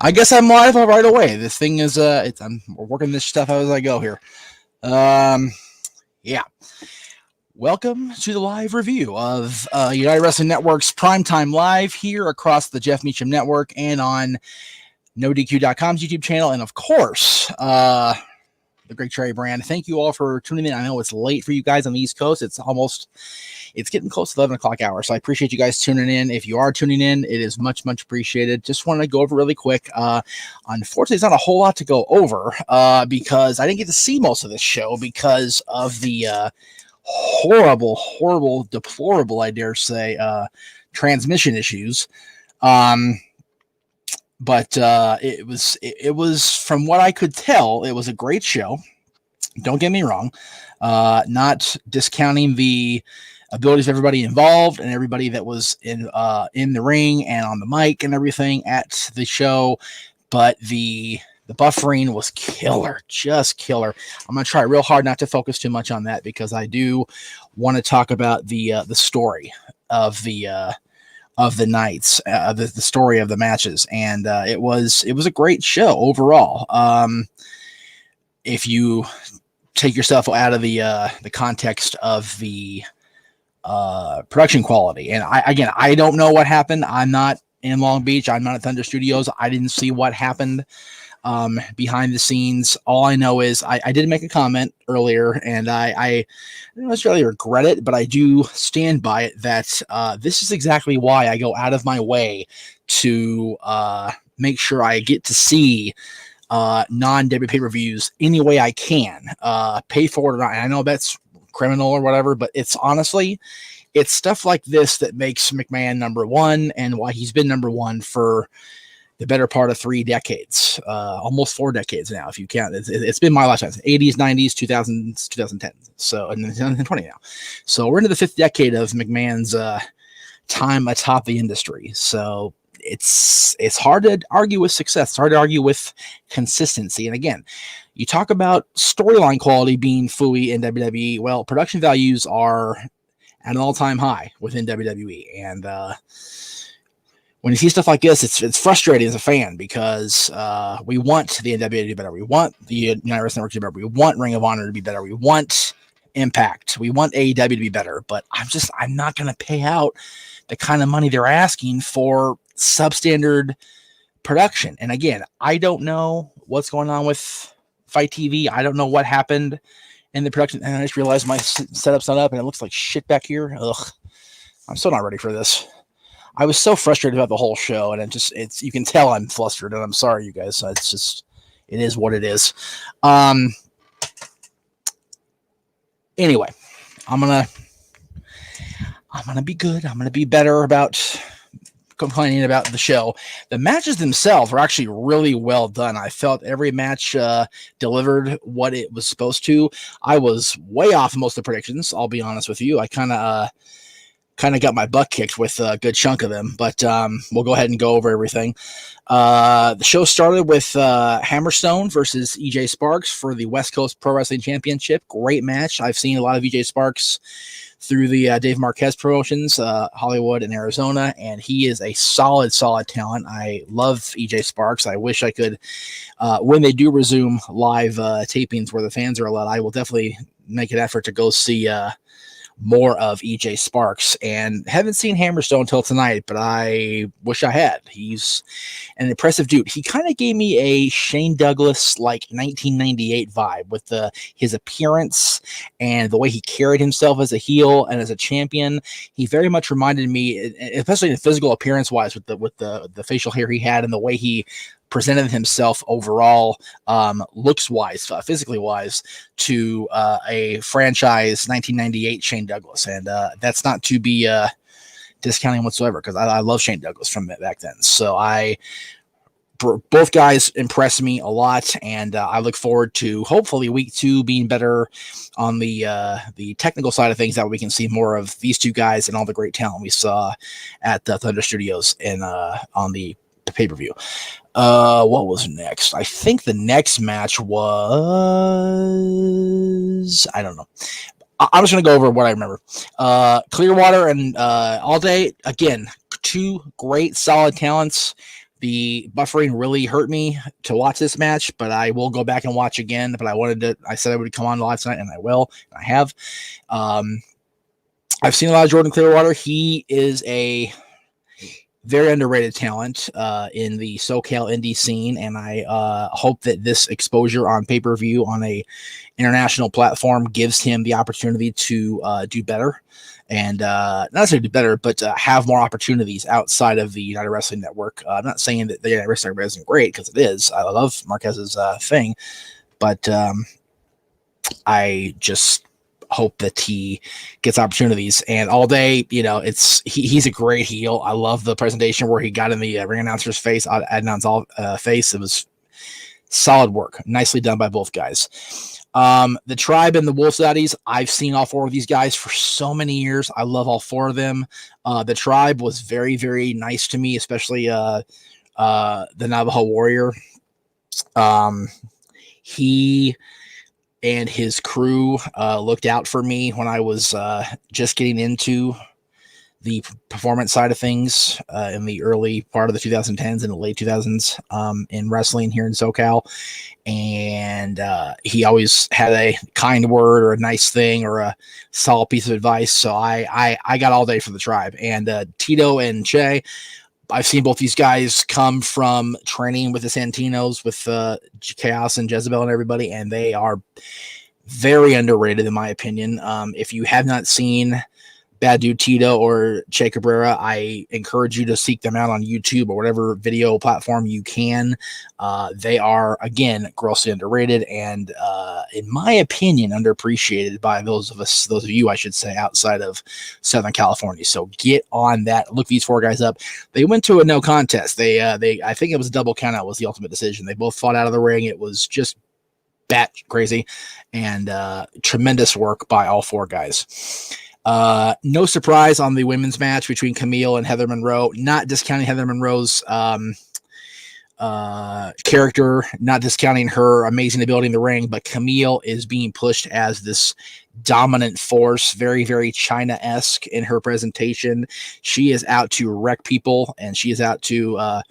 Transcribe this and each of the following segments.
I guess I'm live right away. This thing is I'm working this stuff out as I go here. Yeah. Welcome to the live review of United Wrestling Network's Primetime Live here across the Jeff Meacham Network and on NoDQ.com's YouTube channel, and of course, the Great Cherry brand. Thank you all for tuning in. I know it's late for you guys on the East Coast. It's getting close to the 11 o'clock hour. So I appreciate you guys tuning in. If you are tuning in, it is much, much appreciated. Just wanted to go over really quick. Unfortunately, it's not a whole lot to go over because I didn't get to see most of this show because of the horrible, deplorable, I dare say, transmission issues. But it was from what I could tell, it was a great show. Don't get me wrong. Not discounting the abilities of everybody involved and everybody that was in the ring and on the mic and everything at the show, but the buffering was killer, just killer. I'm gonna try real hard not to focus too much on that because I do want to talk about the story of the nights, the story of the matches, and it was a great show overall. If you take yourself out of the context of the production quality, and I don't know what happened. I'm not in Long Beach. I'm not at Thunder Studios. I didn't see what happened behind the scenes. All I know is I did make a comment earlier, and I don't necessarily regret it, but I do stand by it that this is exactly why I go out of my way to make sure I get to see non-debut pay-per-views any way I can, pay for it or not. And I know that's criminal or whatever, but it's honestly, it's stuff like this that makes McMahon number one and why he's been number one for the better part of 3 decades, almost 4 decades now, if you count. It's been my lifetime, 80s, 90s, 2000s, 2010s, so and 2020 now. So we're into the 5th decade of McMahon's time atop the industry. So it's hard to argue with success. It's hard to argue with consistency. And again, you talk about storyline quality being phooey in WWE. Well, production values are at an all-time high within WWE, and when you see stuff like this, it's frustrating as a fan because we want the NWA to do better. We want the United Wrestling Network to be better. We want Ring of Honor to be better. We want Impact. We want AEW to be better. But I'm not going to pay out the kind of money they're asking for substandard production. And again, I don't know what's going on with Fight TV. I don't know what happened in the production. And I just realized my setup's not up and it looks like shit back here. Ugh, I'm still not ready for this. I was so frustrated about the whole show, and it's you can tell I'm flustered, and I'm sorry, you guys. It is what it is. Anyway, I'm gonna be good. I'm gonna be better about complaining about the show. The matches themselves were actually really well done. I felt every match delivered what it was supposed to. I was way off most of the predictions. I'll be honest with you. I kind of got my butt kicked with a good chunk of them, but we'll go ahead and go over everything. The show started with Hammerstone versus EJ Sparks for the West Coast Pro Wrestling Championship. Great match. I've seen a lot of EJ Sparks through the Dave Marquez promotions, Hollywood and Arizona, and he is a solid talent. I love EJ Sparks. I wish I could, when they do resume live tapings where the fans are allowed, I will definitely make an effort to go see more of EJ Sparks, and haven't seen Hammerstone until tonight, but I wish I had. He's an impressive dude. He kind of gave me a Shane Douglas like 1998 vibe with his appearance and the way he carried himself as a heel and as a champion. He very much reminded me, especially in physical appearance wise, with the facial hair he had and the way he presented himself overall, looks wise, physically wise, to a franchise 1998 Shane Douglas, and that's not to be discounting whatsoever because I love Shane Douglas from back then. So both guys impressed me a lot, and I look forward to hopefully week 2 being better on the technical side of things, that we can see more of these two guys and all the great talent we saw at the Thunder Studios and on the pay-per-view. What was next? I think the next match was, I don't know. I'm just going to go over what I remember. Clearwater and All Day, again, 2 great solid talents. The buffering really hurt me to watch this match, but I will go back and watch again. But I said I would come on live tonight, and I will. And I have. I've seen a lot of Jordan Clearwater. He is a very underrated talent in the SoCal indie scene, and I hope that this exposure on pay-per-view on a international platform gives him the opportunity to do better. And not necessarily do better, but have more opportunities outside of the United Wrestling Network. I'm not saying that the United Wrestling Network isn't great, because it is. I love Marquez's thing, but I just hope that he gets opportunities. And all day, he's a great heel. I love the presentation where he got in the ring announcer's face, Adnan's face. It was solid work, nicely done by both guys. The Tribe and the Wolf Daddies, I've seen all four of these guys for so many years. I love all four of them. The Tribe was very, very nice to me, especially the Navajo Warrior. He and his crew looked out for me when I was just getting into the performance side of things in the early part of the 2010s and the late 2000s in wrestling here in SoCal. And he always had a kind word or a nice thing or a solid piece of advice. So I got all day for the Tribe. And Tito and Che, I've seen both these guys come from training with the Santinos, with Chaos and Jezebel and everybody, and they are very underrated in my opinion. If you have not seen Bad Dude Tito or Che Cabrera, I encourage you to seek them out on YouTube or whatever video platform you can. They are, again, grossly underrated and, in my opinion, underappreciated by those of you, I should say, outside of Southern California. So get on that. Look these four guys up. They went to a no contest. I think it was a double count out was the ultimate decision. They both fought out of the ring. It was just bat crazy and tremendous work by all four guys. No surprise on the women's match between Camille and Heather Monroe, not discounting Heather Monroe's character, not discounting her amazing ability in the ring, but Camille is being pushed as this dominant force, very, very China-esque in her presentation. She is out to wreck people, and she is out to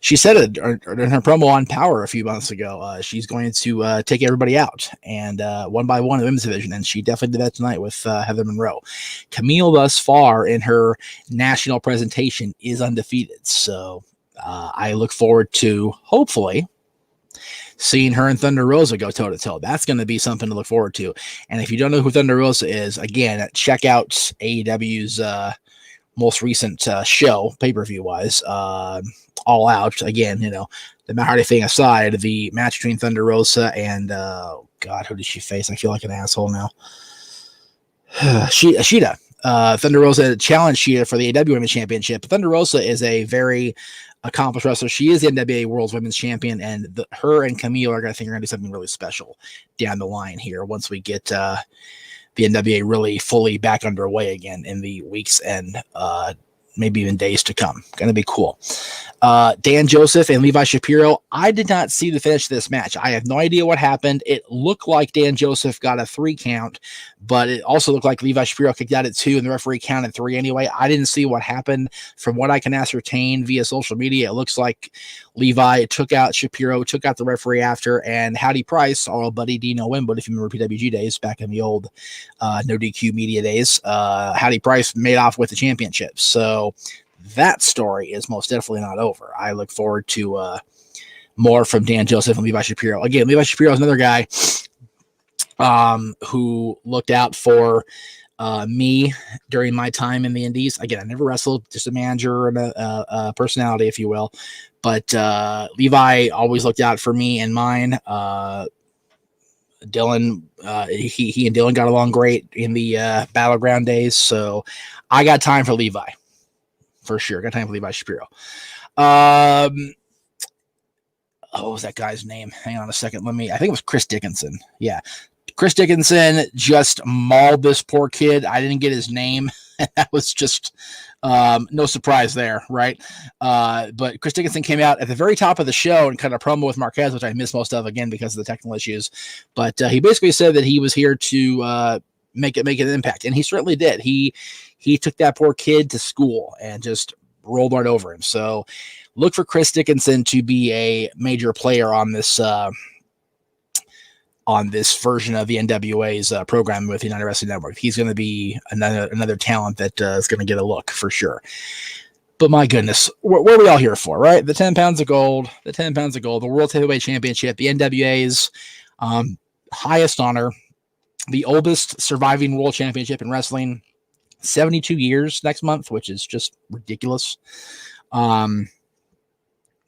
she said it in her promo on Power a few months ago. She's going to take everybody out and one by one in the women's division, and she definitely did that tonight with Heather Monroe. Camille, thus far in her national presentation, is undefeated. So I look forward to hopefully seeing her and Thunder Rosa go toe to toe. That's going to be something to look forward to. And if you don't know who Thunder Rosa is, again, check out AEW's most recent show, pay-per-view wise, All Out. Again, the Matt Hardy thing aside, the match between Thunder Rosa and God, who did she face? I feel like an asshole now. Sheeta. Thunder Rosa challenged Sheeta for the AEW Women's Championship. Thunder Rosa is a very accomplished wrestler. She is the NWA World's Women's Champion, and her and Camille are going to do something really special down the line here once we get the NWA really fully back underway again in the weeks and maybe even days to come. Going to be cool. Dan Joseph and Levi Shapiro. I did not see the finish of this match. I have no idea what happened. It looked like Dan Joseph got a 3 count, but it also looked like Levi Shapiro kicked out at 2 and the referee counted 3 anyway. I didn't see what happened. From what I can ascertain via social media, it looks like Levi took out Shapiro, took out the referee after, and Howdy Price, our old buddy Dino Wimwood, if you remember PWG days back in the old no DQ media days, Howdy Price made off with the championship. So that story is most definitely not over. I look forward to more from Dan Joseph and Levi Shapiro. Again, Levi Shapiro is another guy who looked out for me during my time in the Indies. Again, I never wrestled, just a manager and a personality, if you will. But Levi always looked out for me and mine. Dylan, he and Dylan got along great in the Battleground days. So I got time for Levi. For sure. Got time for Levi Shapiro. What was that guy's name? Hang on a second. I think it was Chris Dickinson. Yeah. Chris Dickinson just mauled this poor kid. I didn't get his name. That was just no surprise there, right? But Chris Dickinson came out at the very top of the show and kind of promo with Marquez, which I missed most of, again, because of the technical issues. But he basically said that he was here to make an impact. And he certainly did. He took that poor kid to school and just rolled right over him. So look for Chris Dickinson to be a major player on this version of the NWA's program with the United Wrestling Network. He's going to be another talent that is going to get a look for sure. But my goodness, what are we all here for, right? The 10 pounds of gold, the World Heavyweight Championship, the NWA's highest honor, the oldest surviving world championship in wrestling, 72 years next month, which is just ridiculous.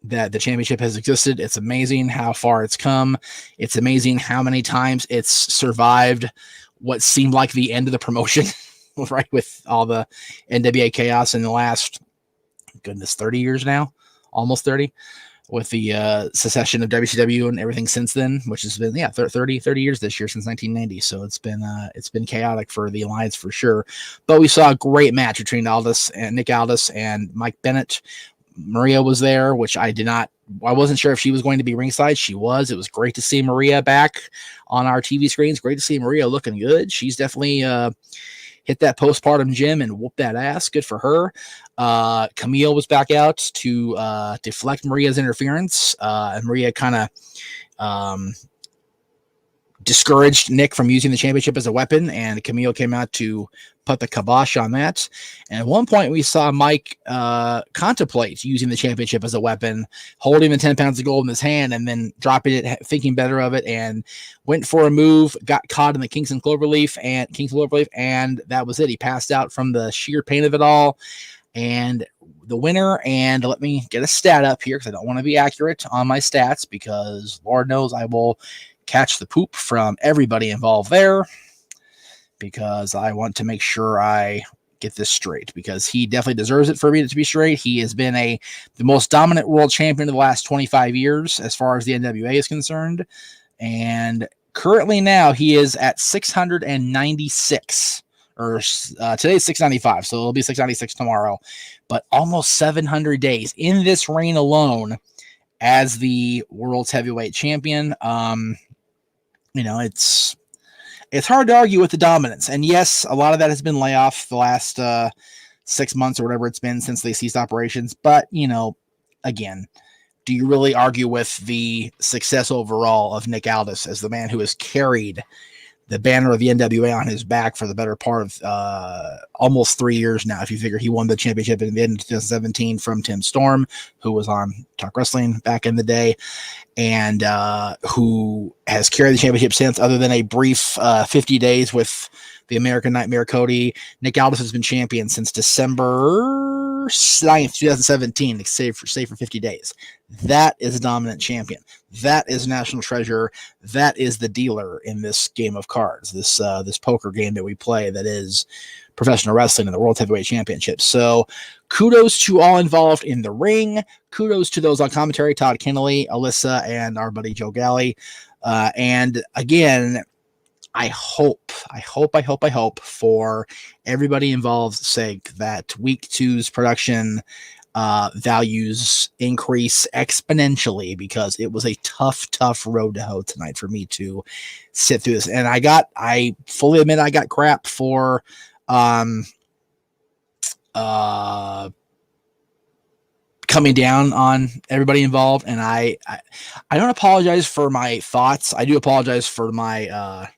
That the championship has existed. It's amazing how far it's come. It's amazing how many times it's survived what seemed like the end of the promotion, right? With all the NWA chaos in the last, 30 years now, almost 30, with the secession of WCW and everything since then, which has been 30 years this year, since 1990. So it's been chaotic for the Alliance for sure. But we saw a great match between Nick Aldis and Mike Bennett. Maria was there, which I wasn't sure if she was going to be ringside. She was. It was great to see Maria back on our TV screens. Great to see Maria looking good. She's definitely hit that postpartum gym and whoop that ass. Good for her. Camille was back out to deflect Maria's interference. And Maria kind of discouraged Nick from using the championship as a weapon, and Camille came out to put the kibosh on that. And at one point, we saw Mike contemplate using the championship as a weapon, holding the 10 pounds of gold in his hand, and then dropping it, thinking better of it, and went for a move, got caught in the Kingston Cloverleaf, and that was it. He passed out from the sheer pain of it all. And the winner, and let me get a stat up here because I don't want to be accurate on my stats, because Lord knows I will catch the poop from everybody involved there, because I want to make sure I get this straight, because he definitely deserves it for me to be straight. He has been the most dominant world champion of the last 25 years as far as the NWA is concerned. And currently now he is at 696, or today's 695. So it'll be 696 tomorrow, but almost 700 days in this reign alone as the world's heavyweight champion. It's hard to argue with the dominance. And yes, a lot of that has been layoff the last 6 months or whatever it's been since they ceased operations. But, again, do you really argue with the success overall of Nick Aldis as the man who has carried the banner of the NWA on his back for the better part of almost 3 years now? If you figure he won the championship in the end of 2017 from Tim Storm, who was on Talk Wrestling back in the day, and who has carried the championship since, other than a brief 50 days with the American Nightmare Cody. Nick Aldis has been champion since December 9th, 2017, save for 50 days. That is a dominant champion. That is national treasure. That is the dealer in this game of cards, this poker game that we play that is professional wrestling and the World Heavyweight Championship. So kudos to all involved in the ring. Kudos to those on commentary, Todd Kennelly, Alyssa, and our buddy Joe Galley. And again, I hope for everybody involved's sake that week 2's production values increase exponentially, because it was a tough road to hoe tonight for me to sit through this. And I fully admit I got crap for coming down on everybody involved. And I don't apologize for my thoughts. I do apologize for my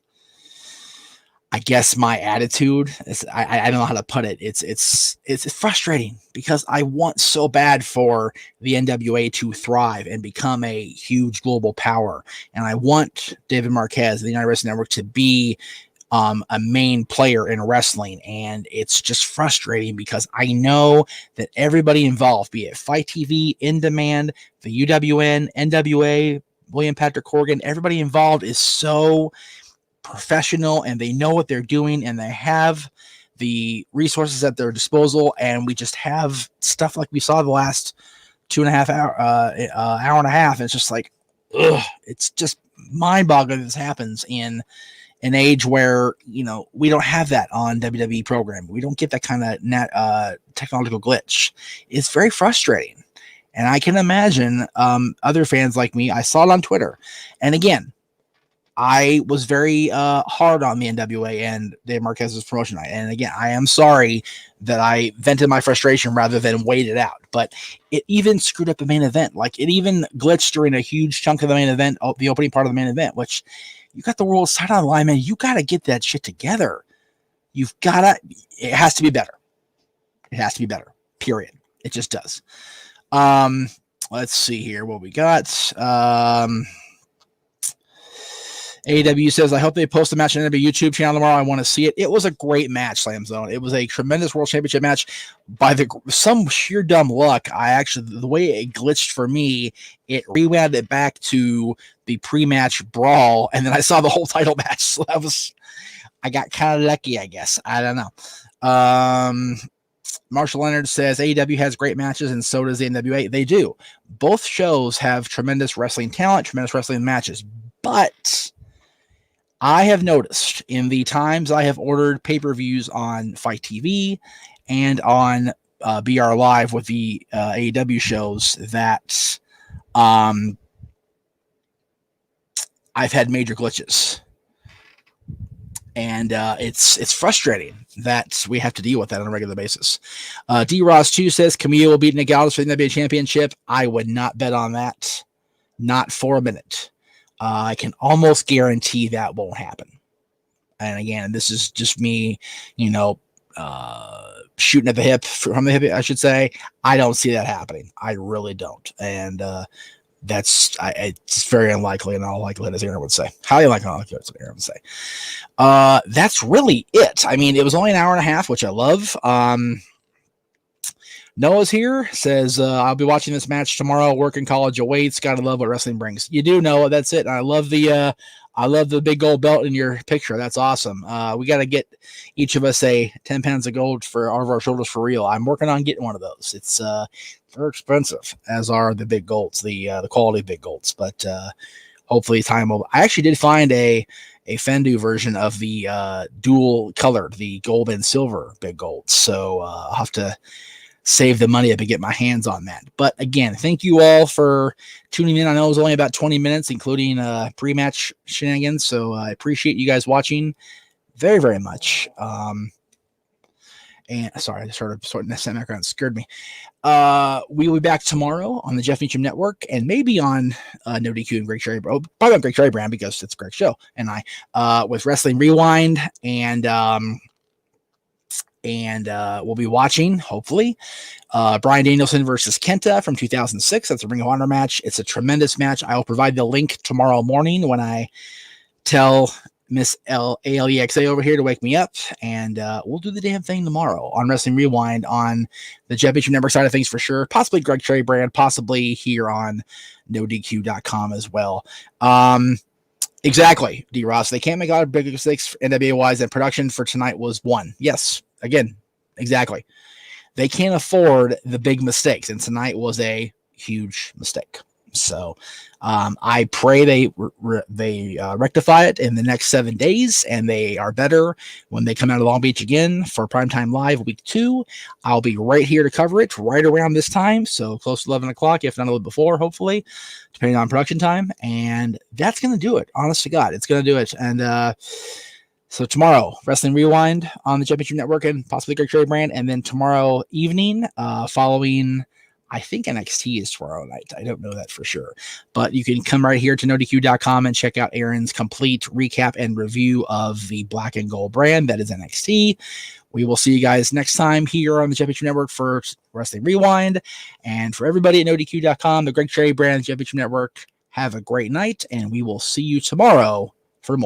I guess my attitude. I don't know how to put it. It's frustrating, because I want so bad for the NWA to thrive and become a huge global power. And I want David Marquez, the United Wrestling Network, to be a main player in wrestling. And it's just frustrating, because I know that everybody involved, be it Fight TV, In Demand, the UWN, NWA, William Patrick Corgan, everybody involved is so professional, and they know what they're doing, and they have the resources at their disposal. And we just have stuff like we saw the last 2.5 hour and a half. And it's just like, it's just mind-boggling this happens in an age where, we don't have that on WWE program. We don't get that kind of technological glitch. It's very frustrating. And I can imagine other fans like me. I saw it on Twitter. And again, I was very hard on the NWA and Dave Marquez's promotion night. And again, I am sorry that I vented my frustration rather than wait it out. But it even screwed up the main event. Like, it even glitched during a huge chunk of the main event, the opening part of the main event, which you got the world title on the line, man. You got to get that shit together. You've got to, it has to be better. It has to be better, period. It just does. Let's see here what we got. AEW says, I hope they post a match on the YouTube channel tomorrow. I want to see it. It was a great match, Slam Zone. It was a tremendous World Championship match. By some sheer dumb luck, the way it glitched for me, it rewound it back to the pre-match brawl, and then I saw the whole title match. So I got kind of lucky, I guess. I don't know. Marshall Leonard says, AEW has great matches, and so does the NWA. They do. Both shows have tremendous wrestling talent, tremendous wrestling matches, but I have noticed in the times I have ordered pay-per-views on Fight TV and on BR Live with the AEW shows that I've had major glitches. And it's frustrating that we have to deal with that on a regular basis. D Ross 2 says Camille will beat Nick Aldis for the NWA Championship. I would not bet on that. Not for a minute. I can almost guarantee that won't happen. And again, this is just me, shooting at the hip, from the hip, I should say. I don't see that happening. I really don't. And it's very unlikely, in all likelihood, as Aaron would say. Highly unlikely, as Aaron would say. That's really it. I mean, it was only an hour and a half, which I love. Noah's here, says, I'll be watching this match tomorrow, working college awaits. Gotta love what wrestling brings. You do, Noah. That's it. And I love the big gold belt in your picture. That's awesome. We got to get each of us 10 pounds of gold for all of our shoulders for real. I'm working on getting one of those. It's very expensive, as are the big golds, the quality big golds. But hopefully time will. I actually did find a Fendu version of the dual colored, the gold and silver big golds. So I'll have to save the money up and get my hands on that. But again, thank you all for tuning in. I know it was only about 20 minutes, including pre-match shenanigans. So I appreciate you guys watching very, very much. And sorry, I started sorting this in the background. It scared me. We will be back tomorrow on the Jeff Meacham Network, and maybe on No DQ and Greg Cherry, probably on Greg Cherry brand, because it's Greg's show, and I with Wrestling Rewind, and we'll be watching, hopefully, Bryan Danielson versus Kenta from 2006. That's a Ring of Honor match. It's a tremendous match. I will provide the link tomorrow morning when I tell Miss ALEXA over here to wake me up, and we'll do the damn thing tomorrow on Wrestling Rewind on the Jeff Meacham Network side of things for sure. Possibly Greg Cherry brand, possibly here on NoDQ.com as well. Exactly, D. Ross. They can't make a lot of big mistakes NWA wise, and production for tonight was one. Yes, again, exactly. They can't afford the big mistakes, and tonight was a huge mistake. So I pray they rectify it in the next 7 days, and they are better when they come out of Long Beach again for Primetime Live week 2. I'll be right here to cover it right around this time, so close to 11 o'clock, if not a little before, hopefully, depending on production time. And that's going to do it. Honest to God, it's going to do it. And so tomorrow, Wrestling Rewind on the Jeff Meacham Network and possibly Greg Cherry brand, and then tomorrow evening, following, I think NXT is tomorrow night. I don't know that for sure. But you can come right here to NoDQ.com and check out Aaron's complete recap and review of the Black and Gold brand. That is NXT. We will see you guys next time here on the Jeff Meacham Network for Wrestling Rewind. And for everybody at NoDQ.com, the Greg Cherry brand, Jeff Meacham Network, have a great night, and we will see you tomorrow for more.